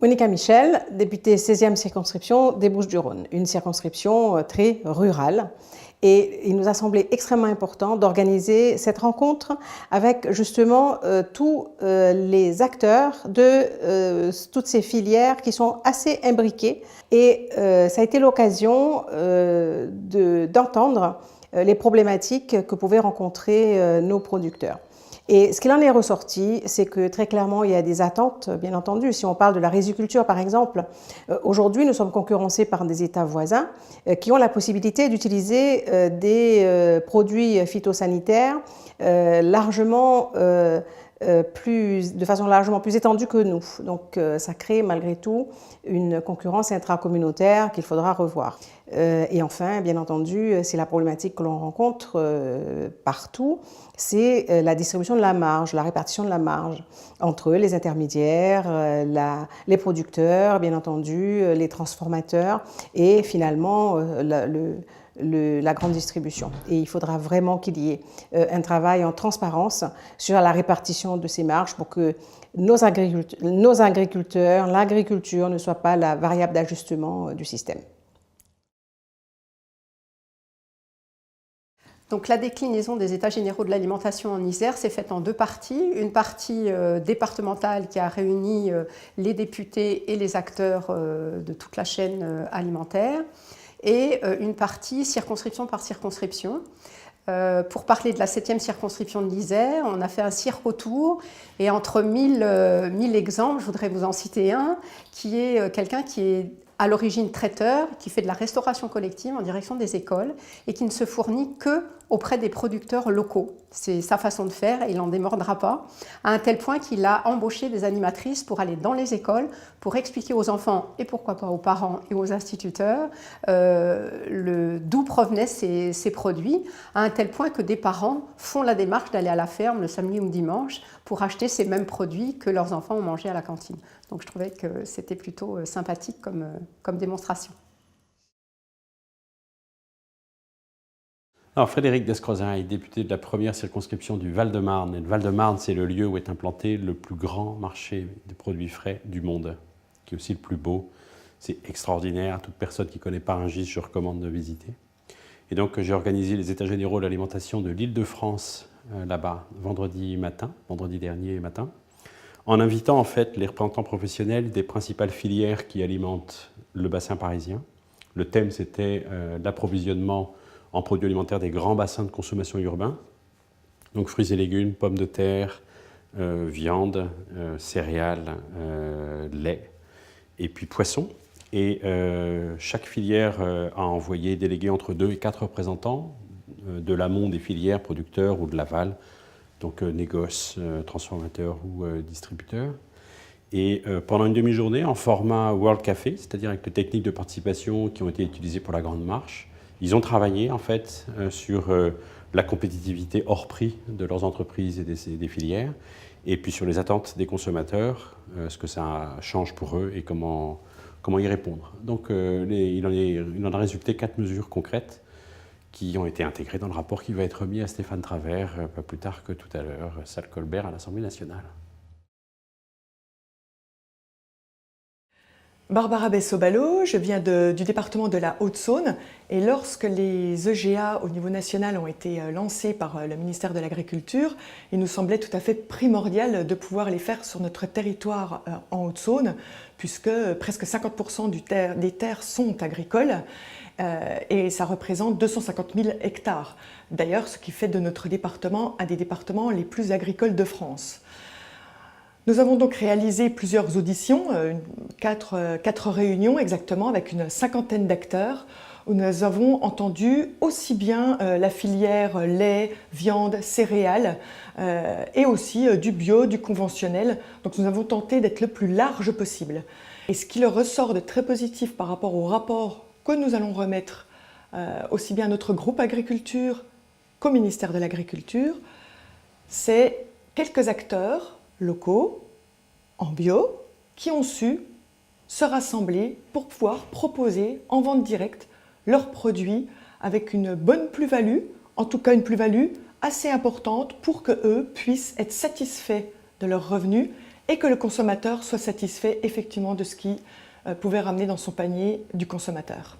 Monica Michel, députée 16e circonscription des Bouches-du-Rhône, une circonscription très rurale. Et il nous a semblé extrêmement important d'organiser cette rencontre avec justement tous les acteurs de toutes ces filières qui sont assez imbriquées. Et ça a été l'occasion d'entendre les problématiques que pouvaient rencontrer nos producteurs. Et ce qu'il en est ressorti, c'est que très clairement, il y a des attentes, bien entendu. Si on parle de la riziculture, par exemple, aujourd'hui, nous sommes concurrencés par des États voisins qui ont la possibilité d'utiliser des produits phytosanitaires de façon largement plus étendue que nous. Donc ça crée malgré tout une concurrence intracommunautaire qu'il faudra revoir. Et enfin, bien entendu, c'est la problématique que l'on rencontre partout, c'est la distribution de la marge, la répartition de la marge entre les intermédiaires, les producteurs, bien entendu, les transformateurs et finalement la grande distribution. Et il faudra vraiment qu'il y ait un travail en transparence sur la répartition de ces marges pour que nos agriculteurs, l'agriculture ne soit pas la variable d'ajustement du système. Donc la déclinaison des États généraux de l'alimentation en Isère s'est faite en deux parties. Une partie départementale qui a réuni les députés et les acteurs de toute la chaîne alimentaire et une partie circonscription par circonscription. Pour parler de la 7e circonscription de l'Isère, on a fait un cirque autour et entre 1000 exemples, je voudrais vous en citer un, qui est quelqu'un qui est à l'origine traiteur, qui fait de la restauration collective en direction des écoles et qui ne se fournit que auprès des producteurs locaux. C'est sa façon de faire et il n'en démordra pas, à un tel point qu'il a embauché des animatrices pour aller dans les écoles, pour expliquer aux enfants et pourquoi pas aux parents et aux instituteurs d'où provenaient ces produits, à un tel point que des parents font la démarche d'aller à la ferme le samedi ou le dimanche pour acheter ces mêmes produits que leurs enfants ont mangés à la cantine. Donc je trouvais que c'était plutôt sympathique comme démonstration. Alors Frédéric Descrozaille, député de la première circonscription du Val-de-Marne. Et le Val-de-Marne, c'est le lieu où est implanté le plus grand marché des produits frais du monde, qui est aussi le plus beau. C'est extraordinaire. Toute personne qui ne connaît pas Rungis, je recommande de visiter. Et donc j'ai organisé les États généraux de l'alimentation de l'Île-de-France là-bas vendredi dernier matin, en invitant en fait les représentants professionnels des principales filières qui alimentent le bassin parisien. Le thème c'était l'approvisionnement en produits alimentaires des grands bassins de consommation urbains, donc fruits et légumes, pommes de terre, viande, céréales, lait et puis poissons. Et chaque filière a envoyé délégué entre 2 et 4 représentants de l'amont des filières, producteurs ou de l'aval, donc négoce, transformateurs ou distributeurs. Et pendant une demi-journée, en format World Café, c'est-à-dire avec les techniques de participation qui ont été utilisées pour la Grande Marche, ils ont travaillé en fait sur la compétitivité hors prix de leurs entreprises et des filières, et puis sur les attentes des consommateurs, ce que ça change pour eux et comment y répondre. Donc il en a résulté 4 mesures concrètes qui ont été intégrées dans le rapport qui va être remis à Stéphane Travert, pas plus tard que tout à l'heure, salle Colbert à l'Assemblée nationale. Barbara Bessot-Ballot, je viens du département de la Haute-Saône et lorsque les EGA au niveau national ont été lancés par le ministère de l'Agriculture, il nous semblait tout à fait primordial de pouvoir les faire sur notre territoire en Haute-Saône puisque presque 50% des terres sont agricoles et ça représente 250 000 hectares. D'ailleurs, ce qui fait de notre département un des départements les plus agricoles de France. Nous avons donc réalisé plusieurs auditions, 4 réunions exactement, avec une 50aine d'acteurs, où nous avons entendu aussi bien la filière lait, viande, céréales, et aussi du bio, du conventionnel. Donc nous avons tenté d'être le plus large possible. Et ce qui leur ressort de très positif par rapport au rapport que nous allons remettre aussi bien à notre groupe agriculture qu'au ministère de l'Agriculture, c'est quelques acteurs locaux, en bio, qui ont su se rassembler pour pouvoir proposer en vente directe leurs produits avec une bonne plus-value, en tout cas une plus-value assez importante pour qu'eux puissent être satisfaits de leurs revenus et que le consommateur soit satisfait effectivement de ce qu'il pouvait ramener dans son panier du consommateur.